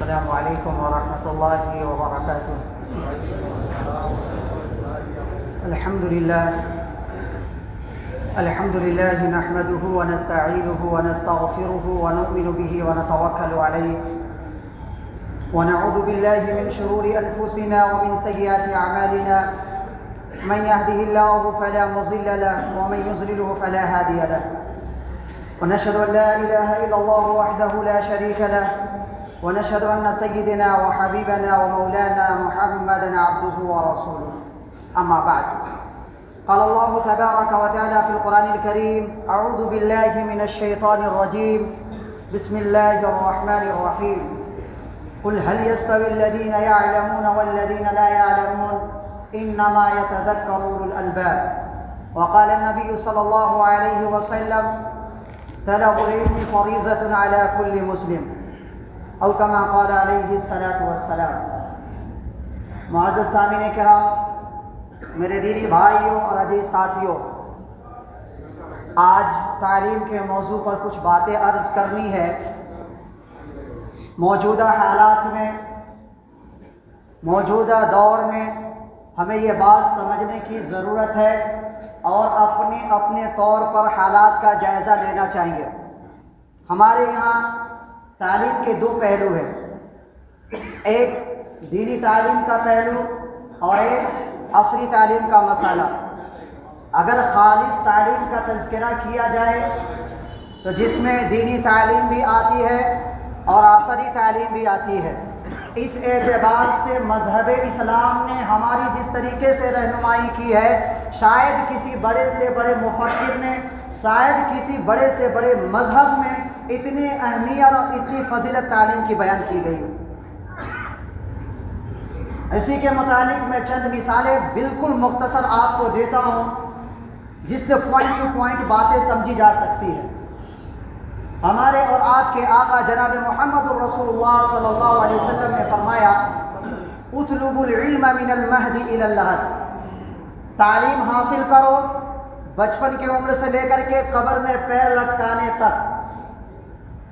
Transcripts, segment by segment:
السلام علیکم ورحمۃ اللہ وبرکاتہ۔ الحمد للہ نحمده ونستعینه ونستغفره ونؤمن به ونتوکل علیہ ونعوذ باللہ من شرور انفسنا ومن سیئات اعمالنا من يهده الله فلا مضل له ومن يضلل فلا هادي له ونشهد ان لا اله الا الله وحده لا شريك له ونشهد أن سيدنا وحبيبنا ومولانا محمدا عبده ورسوله أما بعد قال الله تبارك وتعالى في القرآن الكريم أعوذ بالله من الشيطان الرجيم بسم الله الرحمن الرحيم قل هل يستوي الذين يعلمون والذين لا يعلمون إنما يتذكر أولو الألباب وقال النبي صلى الله عليه وسلم طلب العلم فريضة على كل مسلم او کما قال علیہ الصلاۃ والسلام۔ معزز سامعین کرام، میرے دینی بھائیوں اور عزیز ساتھیوں، آج تعلیم کے موضوع پر کچھ باتیں عرض کرنی ہے۔ موجودہ حالات میں، موجودہ دور میں ہمیں یہ بات سمجھنے کی ضرورت ہے اور اپنے طور پر حالات کا جائزہ لینا چاہیے۔ ہمارے یہاں تعلیم کے دو پہلو ہیں، ایک دینی تعلیم کا پہلو اور ایک عصری تعلیم کا مسئلہ۔ اگر خالص تعلیم کا تذکرہ کیا جائے تو جس میں دینی تعلیم بھی آتی ہے اور عصری تعلیم بھی آتی ہے، اس اعتبار سے مذہب اسلام نے ہماری جس طریقے سے رہنمائی کی ہے، شاید کسی بڑے سے بڑے مفکر نے، شاید کسی بڑے سے بڑے مذہب میں اتنی اہمیت اور اتنی فضیلت تعلیم کی بیان کی گئی۔ اسی کے متعلق میں چند مثالیں بالکل مختصر آپ کو دیتا ہوں جس سے پوائنٹ ٹو پوائنٹ باتیں سمجھی جا سکتی ہیں۔ ہمارے اور آپ کے آقا جناب محمد رسول اللہ صلی اللہ علیہ وسلم نے فرمایا اطلبوا العلم من المہد الی اللحد، تعلیم حاصل کرو بچپن کی عمر سے لے کر کے قبر میں پیر لٹکانے تک۔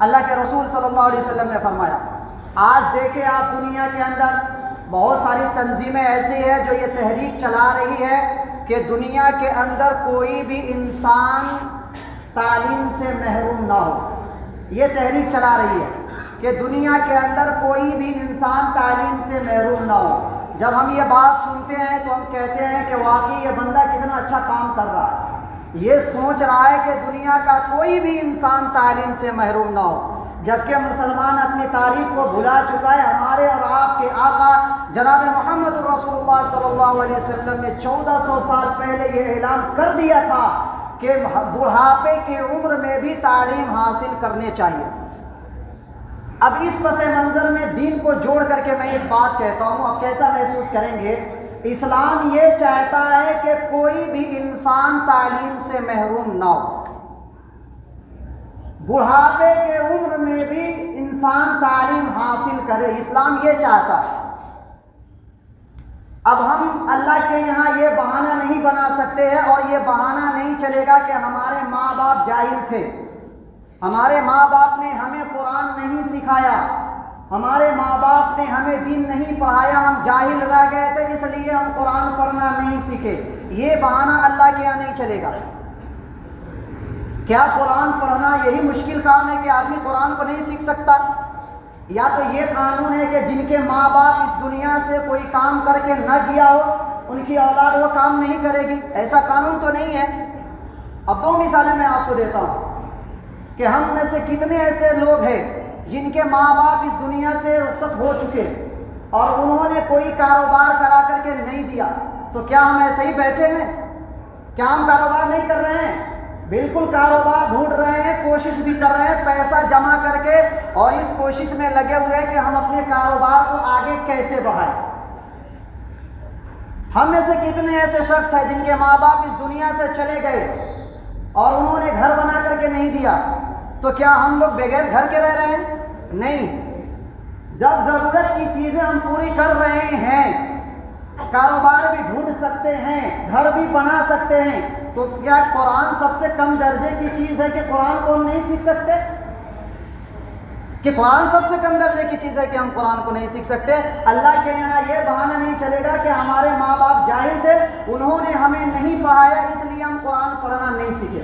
اللہ کے رسول صلی اللہ علیہ وسلم نے فرمایا۔ آج دیکھیں آپ دنیا کے اندر بہت ساری تنظیمیں ایسی ہیں جو یہ تحریک چلا رہی ہے کہ دنیا کے اندر کوئی بھی انسان تعلیم سے محروم نہ ہو۔ یہ تحریک چلا رہی ہے کہ دنیا کے اندر کوئی بھی انسان تعلیم سے محروم نہ ہو۔ جب ہم یہ بات سنتے ہیں تو ہم کہتے ہیں کہ واقعی یہ بندہ کتنا اچھا کام کر رہا ہے، یہ سوچ رہا ہے کہ دنیا کا کوئی بھی انسان تعلیم سے محروم نہ ہو، جبکہ مسلمان اپنی تاریخ کو بھلا چکا ہے۔ ہمارے اور آپ کے آقا جناب محمد رسول اللہ صلی اللہ علیہ وسلم نے 1400 سال پہلے یہ اعلان کر دیا تھا کہ بڑھاپے کی عمر میں بھی تعلیم حاصل کرنے چاہیے۔ اب اس پس منظر میں دین کو جوڑ کر کے میں ایک بات کہتا ہوں، آپ کیسا محسوس کریں گے؟ اسلام یہ چاہتا ہے کہ کوئی بھی انسان تعلیم سے محروم نہ ہو، بڑھاپے کے عمر میں بھی انسان تعلیم حاصل کرے، اسلام یہ چاہتا ہے۔ اب ہم اللہ کے یہاں یہ بہانہ نہیں بنا سکتے ہیں اور یہ بہانہ نہیں چلے گا کہ ہمارے ماں باپ جاہل تھے، ہمارے ماں باپ نے ہمیں قرآن نہیں سکھایا، ہمارے ماں باپ نے ہمیں دین نہیں پڑھایا، ہم جاہل رہ گئے تھے اس لیے ہم قرآن پڑھنا نہیں سیکھے۔ یہ بہانہ اللہ کے یہاں نہیں چلے گا۔ کیا قرآن پڑھنا یہی مشکل کام ہے کہ آدمی قرآن کو نہیں سیکھ سکتا؟ یا تو یہ قانون ہے کہ جن کے ماں باپ اس دنیا سے کوئی کام کر کے نہ گیا ہو ان کی اولاد وہ کام نہیں کرے گی؟ ایسا قانون تو نہیں ہے۔ اب دو مثالیں میں آپ کو دیتا ہوں کہ ہم میں سے کتنے ایسے لوگ ہیں جن کے ماں باپ اس دنیا سے رخصت ہو چکے اور انہوں نے کوئی کاروبار کرا کر کے نہیں دیا، تو کیا ہم ایسے ہی بیٹھے ہیں؟ کیا ہم کاروبار نہیں کر رہے ہیں؟ بالکل کاروبار ڈھونڈ رہے ہیں، کوشش بھی کر رہے ہیں پیسہ جمع کر کے، اور اس کوشش میں لگے ہوئے ہیں کہ ہم اپنے کاروبار کو آگے کیسے بڑھائیں۔ ہم میں سے کتنے ایسے شخص ہیں جن کے ماں باپ اس دنیا سے چلے گئے اور انہوں نے گھر بنا کر کے نہیں دیا، تو کیا ہم لوگ بغیر گھر کے رہ رہے ہیں؟ نہیں۔ جب ضرورت کی چیزیں ہم پوری کر رہے ہیں، کاروبار بھی ڈھونڈ سکتے ہیں، گھر بھی بنا سکتے ہیں، تو کیا قرآن سب سے کم درجے کی چیز ہے کہ قرآن کو ہم نہیں سیکھ سکتے؟ کہ قرآن سب سے کم درجے کی چیز ہے کہ ہم قرآن کو نہیں سیکھ سکتے. اللہ کے یہاں یہ بہانہ نہیں چلے گا کہ ہمارے ماں باپ جاہل تھے، انہوں نے ہمیں نہیں پڑھایا اس لیے ہم قرآن پڑھنا نہیں سیکھے.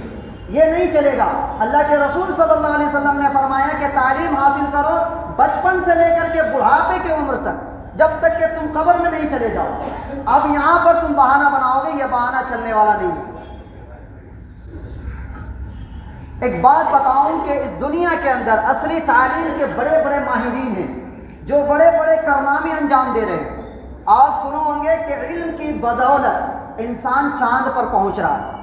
یہ نہیں چلے گا. اللہ کے رسول صلی اللہ علیہ وسلم نے فرمایا کہ تعلیم حاصل کرو بچپن سے لے کر کے بڑھاپے کی عمر تک، جب تک کہ تم قبر میں نہیں چلے جاؤ. اب یہاں پر تم بہانہ بناؤ گے، یہ بہانہ چلنے والا نہیں ہے. ایک بات بتاؤں کہ اس دنیا کے اندر اصلی تعلیم کے بڑے بڑے ماہرین ہیں جو بڑے بڑے کارنامے انجام دے رہے ہیں. آج سنو ہوں گے کہ علم کی بدولت انسان چاند پر پہنچ رہا ہے.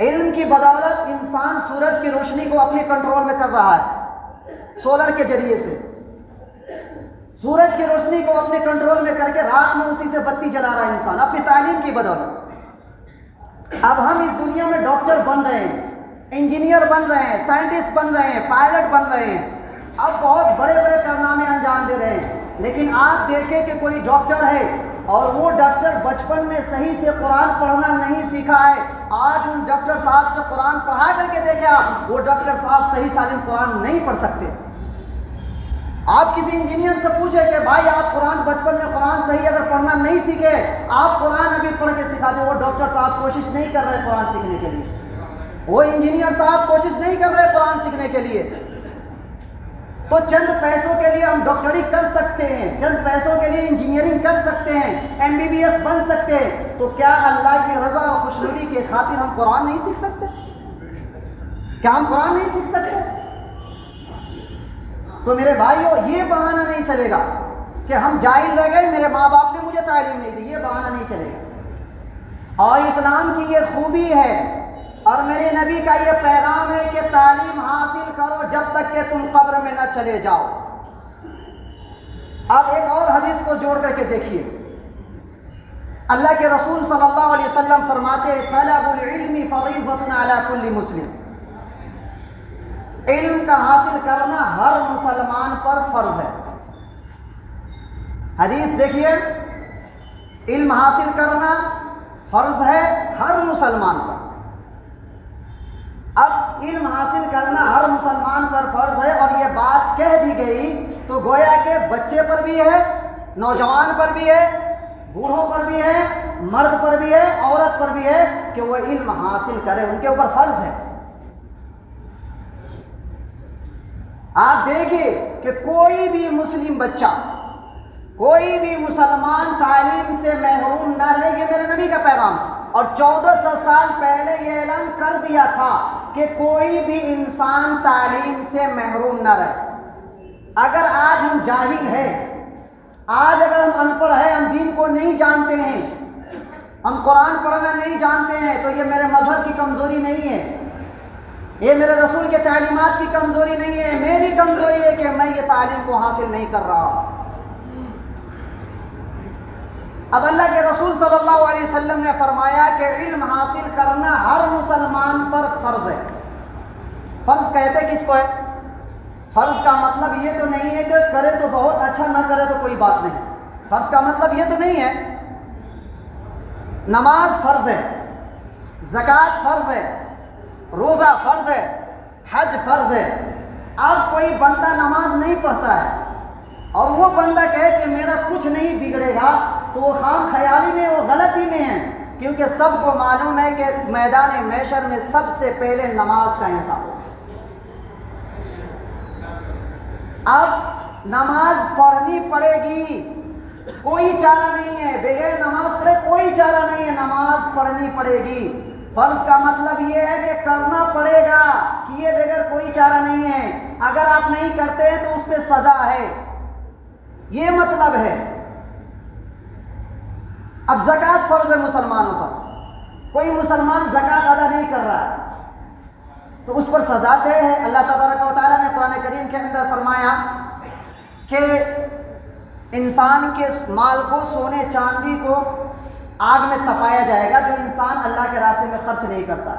علم کی بدولت انسان سورج کی روشنی کو اپنے کنٹرول میں کر رہا ہے. سولر کے ذریعے سے سورج کی روشنی کو اپنے کنٹرول میں کر کے رات میں اسی سے بتی جلا رہا ہے انسان اپنی تعلیم کی بدولت. اب ہم اس دنیا میں ڈاکٹر بن رہے ہیں، انجینئر بن رہے ہیں، سائنٹسٹ بن رہے ہیں، پائلٹ بن رہے ہیں، اب بہت بڑے بڑے کارنامے انجام دے رہے ہیں. لیکن آپ دیکھیں کہ کوئی ڈاکٹر ہے اور وہ ڈاکٹر بچپن میں صحیح سے قرآن پڑھنا نہیں سیکھا ہے. آج ان ڈاکٹر صاحب سے قرآن پڑھا کر کے دیکھیں آپ، وہ ڈاکٹر صاحب صحیح سالم قرآن نہیں پڑھ سکتے. آپ کسی انجینئر سے پوچھیں کہ بھائی آپ قرآن بچپن میں قرآن صحیح اگر پڑھنا نہیں سیکھے، آپ قرآن ابھی پڑھ کے سکھا دیں، وہ ڈاکٹر صاحب کوشش نہیں کر رہے قرآن سیکھنے کے لیے. وہ انجینئر صاحب کوشش نہیں کر رہے قرآن سیکھنے کے لیے. تو چند پیسوں کے لیے ہم ڈاکٹری کر سکتے ہیں، چند پیسوں کے لیے انجینئرنگ کر سکتے ہیں، MBBS بن سکتے ہیں، تو کیا اللہ کی رضا اور خوشنودی کی خاطر ہم قرآن نہیں سیکھ سکتے؟ کیا ہم قرآن نہیں سیکھ سکتے؟ تو میرے بھائیو، یہ بہانہ نہیں چلے گا کہ ہم جاہل رہ گئے، میرے ماں باپ نے مجھے تعلیم نہیں دی، یہ بہانہ نہیں چلے گا. اور اسلام کی یہ خوبی ہے اور میرے نبی کا یہ پیغام ہے کہ تعلیم حاصل کرو جب تک کہ تم قبر میں نہ چلے جاؤ. اب ایک اور حدیث کو جوڑ کر کے دیکھیے. اللہ کے رسول صلی اللہ علیہ وسلم فرماتے ہیں طلب العلم فریضۃ علی کل مسلم. علم کا حاصل کرنا ہر مسلمان پر فرض ہے. حدیث دیکھیے، علم حاصل کرنا فرض ہے ہر مسلمان پر. اب علم حاصل کرنا ہر مسلمان پر فرض ہے اور یہ بات کہہ دی گئی تو گویا کہ بچے پر بھی ہے، نوجوان پر بھی ہے، بوڑھوں پر بھی ہے، مرد پر بھی ہے، عورت پر بھی ہے کہ وہ علم حاصل کرے، ان کے اوپر فرض ہے. آپ دیکھیں کہ کوئی بھی مسلم بچہ، کوئی بھی مسلمان تعلیم سے محروم نہ رہے، یہ میرے نبی کا پیغام. اور 1400 سال پہلے یہ اعلان کر دیا تھا کہ کوئی بھی انسان تعلیم سے محروم نہ رہے. اگر آج ہم جاہل ہیں، آج اگر ہم ان پڑھ ہیں، ہم دین کو نہیں جانتے ہیں، ہم قرآن پڑھنا نہیں جانتے ہیں، تو یہ میرے مذہب کی کمزوری نہیں ہے، یہ میرے رسول کے تعلیمات کی کمزوری نہیں ہے، میری کمزوری ہے کہ میں یہ تعلیم کو حاصل نہیں کر رہا. اب اللہ کے رسول صلی اللہ علیہ وسلم نے فرمایا کہ علم حاصل کرنا ہر مسلمان پر فرض ہے. فرض کہتے کس کو ہے؟ فرض کا مطلب یہ تو نہیں ہے کہ کرے تو بہت اچھا، نہ کرے تو کوئی بات نہیں. فرض کا مطلب یہ تو نہیں ہے. نماز فرض ہے، زکوٰۃ فرض ہے، روزہ فرض ہے، حج فرض ہے. اب کوئی بندہ نماز نہیں پڑھتا ہے اور وہ بندہ کہے کہ میرا کچھ نہیں بگڑے گا، تو وہ خام خیالی میں، وہ غلطی میں ہے. کیونکہ سب کو معلوم ہے کہ میدان محشر میں سب سے پہلے نماز کا حساب ہوگا. اب نماز پڑھنی پڑے گی، کوئی چارہ نہیں ہے، بغیر نماز پڑھے کوئی چارہ نہیں ہے، نماز پڑھنی پڑے گی. فرض کا مطلب یہ ہے کہ کرنا پڑے گا، کیے بغیر کوئی چارہ نہیں ہے. اگر آپ نہیں کرتے ہیں تو اس پہ سزا ہے، یہ مطلب ہے. اب زکوٰۃ فرض ہے مسلمانوں پر، کوئی مسلمان زکوٰۃ ادا نہیں کر رہا ہے تو اس پر سزا طے ہے. اللہ تبارک و تعالیٰ نے قرآن کریم کے اندر فرمایا کہ انسان کے مال کو، سونے چاندی کو آگ میں تپایا جائے گا جو انسان اللہ کے راستے میں خرچ نہیں کرتا.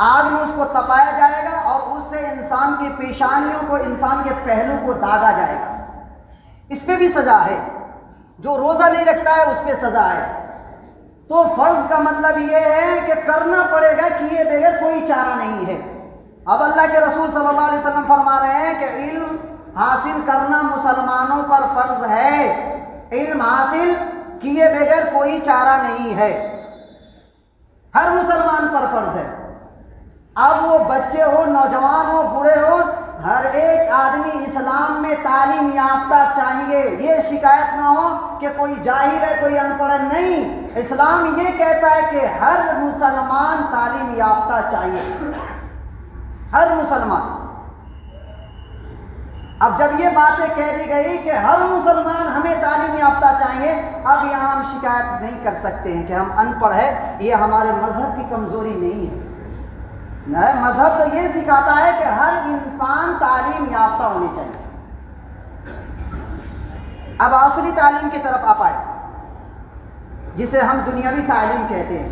آگ میں اس کو تپایا جائے گا اور اس سے انسان کی پیشانیوں کو، انسان کے پہلو کو داغا جائے گا. اس پہ بھی سزا ہے. جو روزہ نہیں رکھتا ہے اس پہ سزا ہے. تو فرض کا مطلب یہ ہے کہ کرنا پڑے گا، کیے بغیر کوئی چارہ نہیں ہے. اب اللہ کے رسول صلی اللہ علیہ وسلم فرما رہے ہیں کہ علم حاصل کرنا مسلمانوں پر فرض ہے، علم حاصل کیے بغیر کوئی چارہ نہیں ہے، ہر مسلمان پر فرض ہے۔ اب وہ بچے ہو، نوجوان ہو، بوڑھے ہو، ہر ایک آدمی اسلام میں تعلیم یافتہ چاہیے۔ یہ شکایت نہ ہو کہ کوئی جاہل ہے، کوئی ان پڑھ نہیں، اسلام یہ کہتا ہے کہ ہر مسلمان تعلیم یافتہ چاہیے، ہر مسلمان۔ اب جب یہ باتیں کہہ دی گئی کہ ہر مسلمان ہمیں تعلیم یافتہ چاہیے، اب یہاں ہم شکایت نہیں کر سکتے ہیں کہ ہم ان پڑھ ہیں، یہ ہمارے مذہب کی کمزوری نہیں ہے۔ مذہب تو یہ سکھاتا ہے کہ ہر انسان تعلیم یافتہ ہونی چاہیے۔ اب عصری تعلیم کی طرف آپ آئے، جسے ہم دنیاوی تعلیم کہتے ہیں۔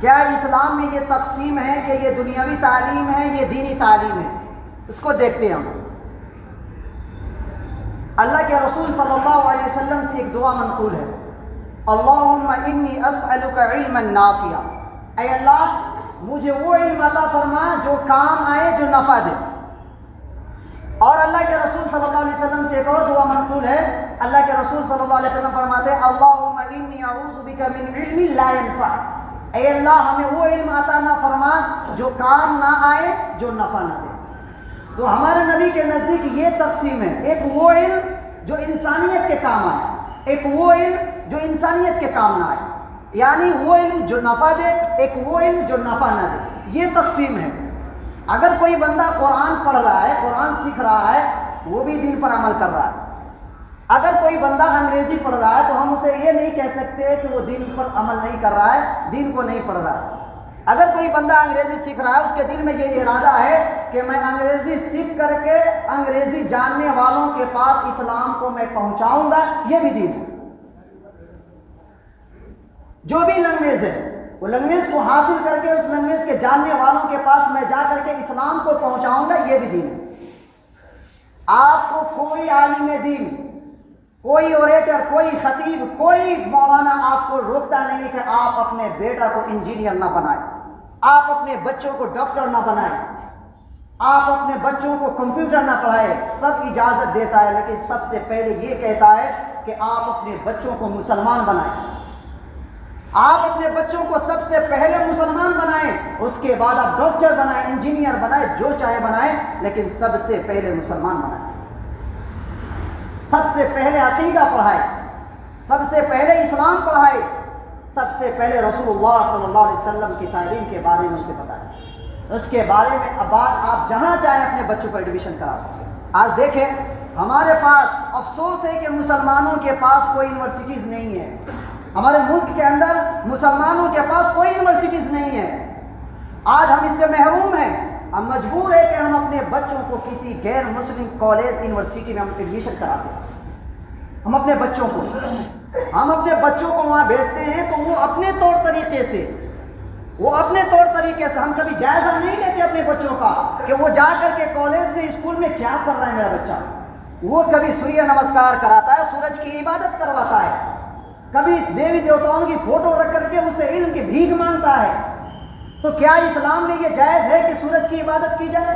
کیا اسلام میں یہ تقسیم ہے کہ یہ دنیاوی تعلیم ہے، یہ دینی تعلیم ہے؟ اس کو دیکھتے ہیں ہم۔ اللہ کے رسول صلی اللہ علیہ وسلم سے ایک دعا منقول ہے، اللہم انی اسألک علما نافعا، اے اللہ مجھے وہ علم عطا فرما جو کام آئے، جو نفع دے۔ اور اللہ کے رسول صلی اللہ علیہ وسلم سے ایک اور دعا منقول ہے، اللہ کے رسول صلی اللہ علیہ وسلم فرماتے ہیں اللہم انی اعوذ بک من علم لا ينفع، اے اللہ ہمیں وہ علم عطا نہ فرما جو کام نہ آئے، جو نفع نہ دے۔ تو ہمارے نبی کے نزدیک یہ تقسیم ہے، ایک وہ علم جو انسانیت کے کام آئے، ایک وہ علم جو انسانیت کے کام نہ آئے، یعنی وہ علم جو نفع دے، ایک وہ علم جو نفع نہ دے، یہ تقسیم ہے۔ اگر کوئی بندہ قرآن پڑھ رہا ہے، قرآن سیکھ رہا ہے، وہ بھی دین پر عمل کر رہا ہے۔ اگر کوئی بندہ انگریزی پڑھ رہا ہے تو ہم اسے یہ نہیں کہہ سکتے کہ وہ دین پر عمل نہیں کر رہا ہے، دین کو نہیں پڑھ رہا ہے۔ اگر کوئی بندہ انگریزی سیکھ رہا ہے، اس کے دل میں یہ ارادہ ہے کہ میں انگریزی سیکھ کر کے انگریزی جاننے والوں کے پاس اسلام کو میں پہنچاؤں گا، یہ بھی دین ہے۔ جو بھی لینگویج ہے، وہ لینگویج کو حاصل کر کے اس لینگویج کے جاننے والوں کے پاس میں جا کر کے اسلام کو پہنچاؤں گا، یہ بھی دین ہے۔ آپ کو کوئی عالم دین، کوئی اوریٹر، کوئی خطیب، کوئی مولانا آپ کو روکتا نہیں کہ آپ اپنے بیٹا کو انجینئر نہ بنائیں، آپ اپنے بچوں کو ڈاکٹر نہ بنائیں، آپ اپنے بچوں کو کمپیوٹر نہ پڑھائیں، سب اجازت دیتا ہے، لیکن سب سے پہلے یہ کہتا ہے کہ آپ اپنے بچوں کو مسلمان بنائیں۔ آپ اپنے بچوں کو سب سے پہلے مسلمان بنائیں، اس کے بعد آپ ڈاکٹر بنائیں، انجینئر بنائیں، جو چاہے بنائیں، لیکن سب سے پہلے مسلمان بنائیں۔ سب سے پہلے عقیدہ پڑھائے، سب سے پہلے اسلام پڑھائے، سب سے پہلے رسول اللہ صلی اللہ علیہ وسلم کی تعلیم کے بارے میں اسے بتائیں۔ اس کے بارے میں اب آپ جہاں چاہیں اپنے بچوں کو ایڈمیشن کرا سکتے ہیں۔ آج دیکھیں ہمارے پاس افسوس ہے کہ مسلمانوں کے پاس کوئی یونیورسٹیز نہیں ہے، ہمارے ملک کے اندر مسلمانوں کے پاس کوئی یونیورسٹیز نہیں ہے۔ آج ہم اس سے محروم ہیں، ہم مجبور ہیں کہ ہم اپنے بچوں کو کسی غیر مسلم کالج یونیورسٹی میں ہم ایڈمیشن کراتے ہیں۔ ہم اپنے بچوں کو وہاں بھیجتے ہیں تو وہ اپنے طور طریقے سے ہم کبھی جائزہ نہیں لیتے اپنے بچوں کا کہ وہ جا کر کے کالج میں، اسکول میں کیا کر رہا ہے میرا بچہ۔ وہ کبھی سوریہ نمسکار کراتا ہے، سورج کی عبادت کرواتا ہے، کبھی دیوی دیوتاؤں کی فوٹو رکھ کر کے اس سے علم کی بھیک مانگتا ہے۔ تو کیا اسلام میں یہ جائز ہے کہ سورج کی عبادت کی جائے؟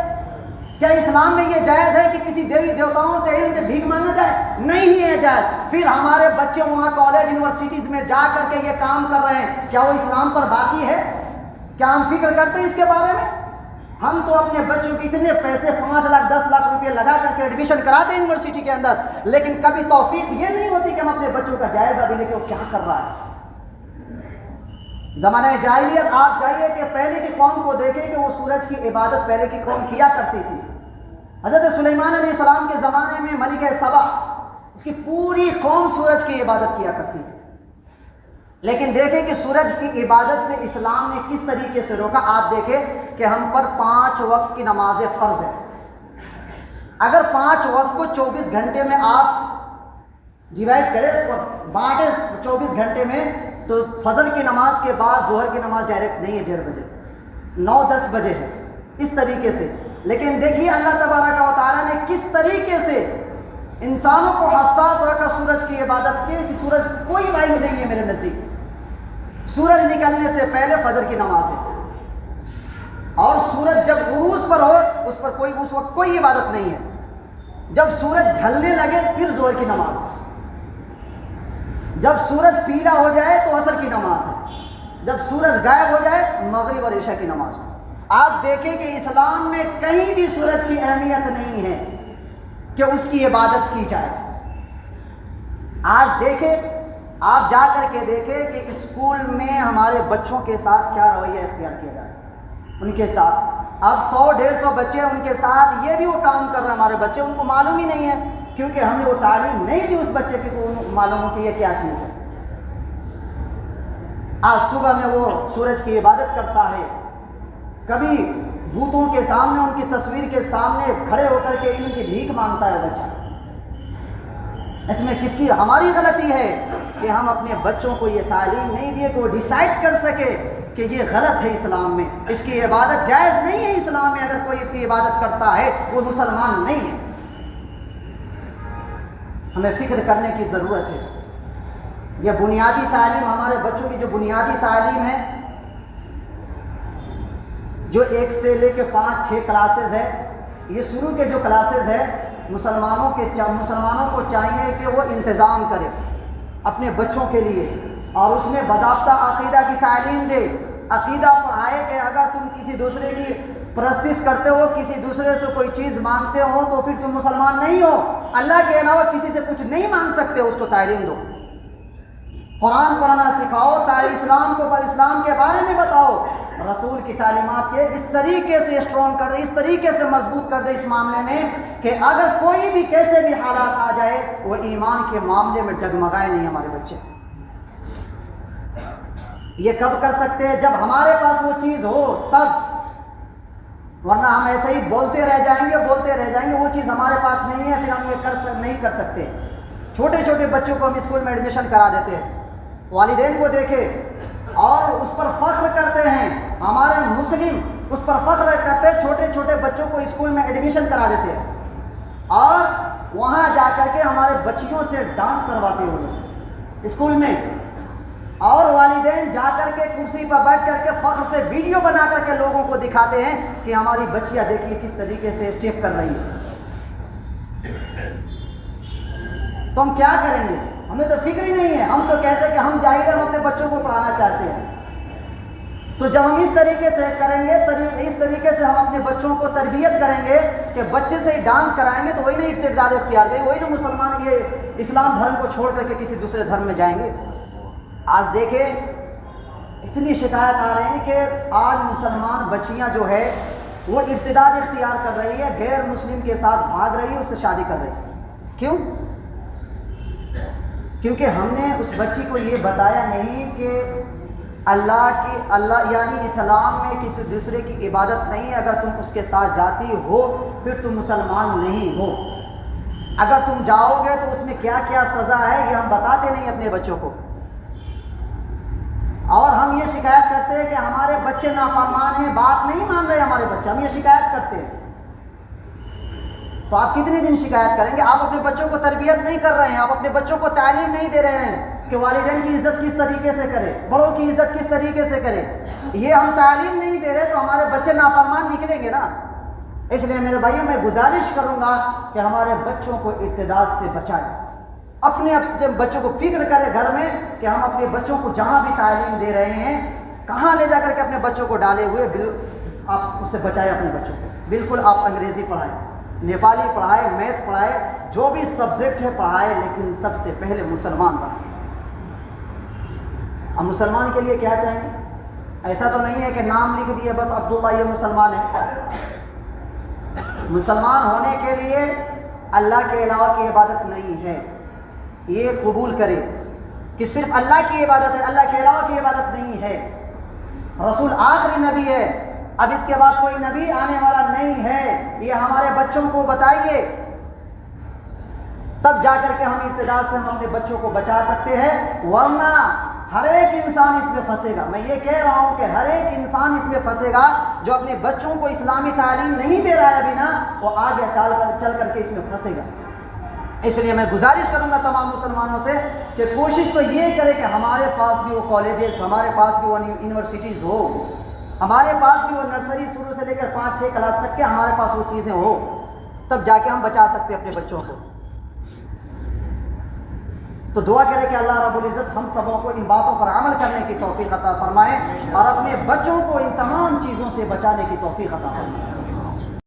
کیا اسلام میں یہ جائز ہے کہ کسی دیوی دیوتاؤں سے علم کی بھیک مانگا جائے؟ نہیں ہے جائز۔ پھر ہمارے بچے وہاں کالج یونیورسٹیز میں جا کر کے یہ کام کر رہے ہیں، کیا وہ اسلام پر باقی ہے؟ کیا ہم فکر کرتے ہیں اس کے بارے میں؟ ہم تو اپنے بچوں کے اتنے پیسے 5 لاکھ 10 لاکھ روپے لگا کر کے ایڈمیشن کراتے ہیں یونیورسٹی کے اندر، لیکن کبھی توفیق یہ نہیں ہوتی کہ ہم اپنے بچوں کا جائزہ بھی لیں کہ وہ کیا کر رہا ہے۔ زمانہ جاہلیت آپ جائیے کہ پہلے کی قوم کو دیکھیں کہ وہ سورج کی عبادت پہلے کی قوم کیا کرتی تھی۔ حضرت سلیمان علیہ السلام کے زمانے میں ملکہ سبا، اس کی پوری قوم سورج کی عبادت کیا کرتی تھی، لیکن دیکھیں کہ سورج کی عبادت سے اسلام نے کس طریقے سے روکا۔ آپ دیکھیں کہ ہم پر 5 وقت کی نمازیں فرض ہے۔ اگر 5 وقت کو 24 گھنٹے میں آپ ڈیوائڈ کریں، بانٹیں 24 گھنٹے میں، تو فجر کی نماز کے بعد ظہر کی نماز ڈائریکٹ نہیں ہے 1:30 بجے، 9-10 بجے ہے، اس طریقے سے۔ لیکن دیکھیے اللہ تبارک و تعالیٰ نے کس طریقے سے انسانوں کو حساس رکھا سورج کی عبادت کے، کہ سورج کوئی وائب نہیں ہے میرے نزدیک، سورج نکلنے سے پہلے فجر کی نماز ہے۔ اور سورج جب عروج پر ہو اس پر اس وقت کوئی عبادت نہیں ہے. جب سورج ڈھلنے لگے پھر ظہر کی نماز، جب سورج پیلا ہو جائے تو عصر کی نماز ہے، جب سورج غائب ہو جائے مغرب اور عشاء کی نماز ہے. آپ دیکھیں کہ اسلام میں کہیں بھی سورج کی اہمیت نہیں ہے کہ اس کی عبادت کی جائے. آج دیکھیں، آپ جا کر کے دیکھیں کہ اسکول میں ہمارے بچوں کے ساتھ کیا رویہ اختیار کیا جائے. ان کے ساتھ اب 100-150 بچے ان کے ساتھ یہ بھی وہ کام کر رہے ہیں ہمارے بچے، ان کو معلوم ہی نہیں ہے کیونکہ ہم نے وہ تعلیم نہیں دی اس بچے کو معلوم ہو کہ یہ کیا چیز ہے. آج صبح میں وہ سورج کی عبادت کرتا ہے، کبھی بتوں کے سامنے ان کی تصویر کے سامنے کھڑے ہو کر کے علم کی بھیک مانگتا ہے بچہ. اس میں کس کی ہماری غلطی ہے کہ ہم اپنے بچوں کو یہ تعلیم نہیں دیے کہ وہ ڈیسائیڈ کر سکے کہ یہ غلط ہے اسلام میں، اس کی عبادت جائز نہیں ہے اسلام میں. اگر کوئی اس کی عبادت کرتا ہے وہ مسلمان نہیں ہے. ہمیں فکر کرنے کی ضرورت ہے. یہ بنیادی تعلیم ہمارے بچوں کی جو بنیادی تعلیم ہے، جو 1 سے لے کے 5-6 کلاسز ہے، یہ شروع کے جو کلاسز ہے مسلمانوں کو چاہیے کہ وہ انتظام کرے اپنے بچوں کے لیے اور اس میں باضابطہ عقیدہ کی تعلیم دے. عقیدہ پڑھائے کہ اگر تم کسی دوسرے کی پرستش کرتے ہو، کسی دوسرے سے کوئی چیز مانگتے ہو تو پھر تم مسلمان نہیں ہو. اللہ کے علاوہ کسی سے کچھ نہیں مانگ سکتے، اس کو تعلیم دو. قرآن پڑھنا سکھاؤ، اسلام کو اسلام کے بارے میں بتاؤ. رسول کی تعلیمات کے اس طریقے سے اسٹرانگ کر دے، اس طریقے سے مضبوط کر دے اس معاملے میں کہ اگر کوئی بھی کیسے بھی حالات آ جائے وہ ایمان کے معاملے میں ڈگمگائے نہیں ہمارے بچے. یہ کب کر سکتے ہیں؟ جب ہمارے پاس وہ چیز ہو تب، ورنہ ہم ایسے ہی بولتے رہ جائیں گے. وہ چیز ہمارے پاس نہیں ہے، پھر ہم یہ نہیں کر سکتے. چھوٹے چھوٹے بچوں کو ہم اسکول میں ایڈمیشن کرا دیتے ہیں، والدین کو دیکھے اور اس پر فخر کرتے ہیں. ہمارے مسلم اس پر فخر کرتے ہیں، چھوٹے چھوٹے بچوں کو اسکول میں ایڈمیشن کرا دیتے ہیں اور وہاں جا کر کے ہمارے بچیوں سے ڈانس کرواتے ہیں اسکول میں. اور والدین جا کر کے کرسی پر بیٹھ کر کے فخر سے ویڈیو بنا کر کے لوگوں کو دکھاتے ہیں کہ ہماری بچیاں دیکھیے کس طریقے سے اسٹیپ کر رہی ہیں. تو ہم کیا کریں گے؟ ہمیں تو فکر ہی نہیں ہے. ہم تو کہتے ہیں کہ ہم ظاہر ہم اپنے بچوں کو پڑھانا چاہتے ہیں. تو جب ہم اس طریقے سے کریں گے، اس طریقے سے ہم اپنے بچوں کو تربیت کریں گے کہ بچے سے ہی ڈانس کرائیں گے تو وہی نہیں ارتداد اختیار کریں گے، وہی نہیں مسلمان یہ اسلام دھرم کو چھوڑ کر کے کسی دوسرے دھرم میں جائیں گے. آج دیکھیں اتنی شکایت آ رہی ہے کہ آج مسلمان بچیاں جو ہے وہ ارتداد اختیار کر رہی ہے، غیر مسلم کے ساتھ بھاگ رہی ہے، اس سے شادی کر رہی ہے. کیوں؟ کیونکہ ہم نے اس بچی کو یہ بتایا نہیں کہ اللہ یعنی اسلام میں کسی دوسرے کی عبادت نہیں ہے. اگر تم اس کے ساتھ جاتی ہو پھر تم مسلمان نہیں ہو. اگر تم جاؤ گے تو اس میں کیا کیا سزا ہے یہ ہم بتاتے نہیں اپنے بچوں کو. اور ہم یہ شکایت کرتے ہیں کہ ہمارے بچے نافرمان ہیں، بات نہیں مان رہے ہمارے بچے، ہم یہ شکایت کرتے ہیں. تو آپ کتنے دن شکایت کریں گے؟ آپ اپنے بچوں کو تربیت نہیں کر رہے ہیں، آپ اپنے بچوں کو تعلیم نہیں دے رہے ہیں کہ والدین کی عزت کس طریقے سے کرے، بڑوں کی عزت کس طریقے سے کرے. یہ ہم تعلیم نہیں دے رہے تو ہمارے بچے نافرمان نکلیں گے نا. اس لیے میرے بھائیوں میں گزارش کروں گا کہ ہمارے بچوں کو ارتداد سے بچائیں. اپنے بچوں کو فکر کرے گھر میں کہ ہم اپنے بچوں کو جہاں بھی تعلیم دے رہے ہیں کہاں لے جا کر کے اپنے بچوں کو ڈالے ہوئے، آپ اس سے بچائیں اپنے بچوں کو. بالکل آپ انگریزی پڑھائیں، نیپالی پڑھائے، میتھ پڑھائے، جو بھی سبجیکٹ ہے پڑھائے، لیکن سب سے پہلے مسلمان بنائے. اب مسلمان کے لیے کیا چاہیے؟ ایسا تو نہیں ہے کہ نام لکھ دیے بس عبداللہ یہ مسلمان ہے. مسلمان ہونے کے لیے اللہ کے علاوہ کی عبادت نہیں ہے. یہ قبول کرے کہ صرف اللہ کی عبادت ہے، اللہ کے علاوہ کی عبادت نہیں ہے. رسول آخری نبی ہے، اب اس کے بعد کوئی نبی آنے والا نہیں ہے. یہ ہمارے بچوں کو بتائیے، تب جا کر کے ہم ارتداد سے ہم اپنے بچوں کو بچا سکتے ہیں. ورنہ ہر ایک انسان اس میں پھنسے گا. میں یہ کہہ رہا ہوں کہ ہر ایک انسان اس میں پھنسے گا جو اپنے بچوں کو اسلامی تعلیم نہیں دے رہا ہے ابھی نا، وہ آگے چل کر کے اس میں پھنسے گا. اس لیے میں گزارش کروں گا تمام مسلمانوں سے کہ کوشش تو یہ کرے کہ ہمارے پاس بھی وہ کالجز، ہمارے پاس بھی وہ یونیورسٹیز ہو ہمارے پاس بھی وہ نرسری شروع سے لے کر 5-6 کلاس تک کے ہمارے پاس وہ چیزیں ہو، تب جا کے ہم بچا سکتے اپنے بچوں کو۔ تو دعا کرے کہ اللہ رب العزت ہم سبوں کو ان باتوں پر عمل کرنے کی توفیق عطا فرمائے اور اپنے بچوں کو ان تمام چیزوں سے بچانے کی توفیق عطا فرمائے۔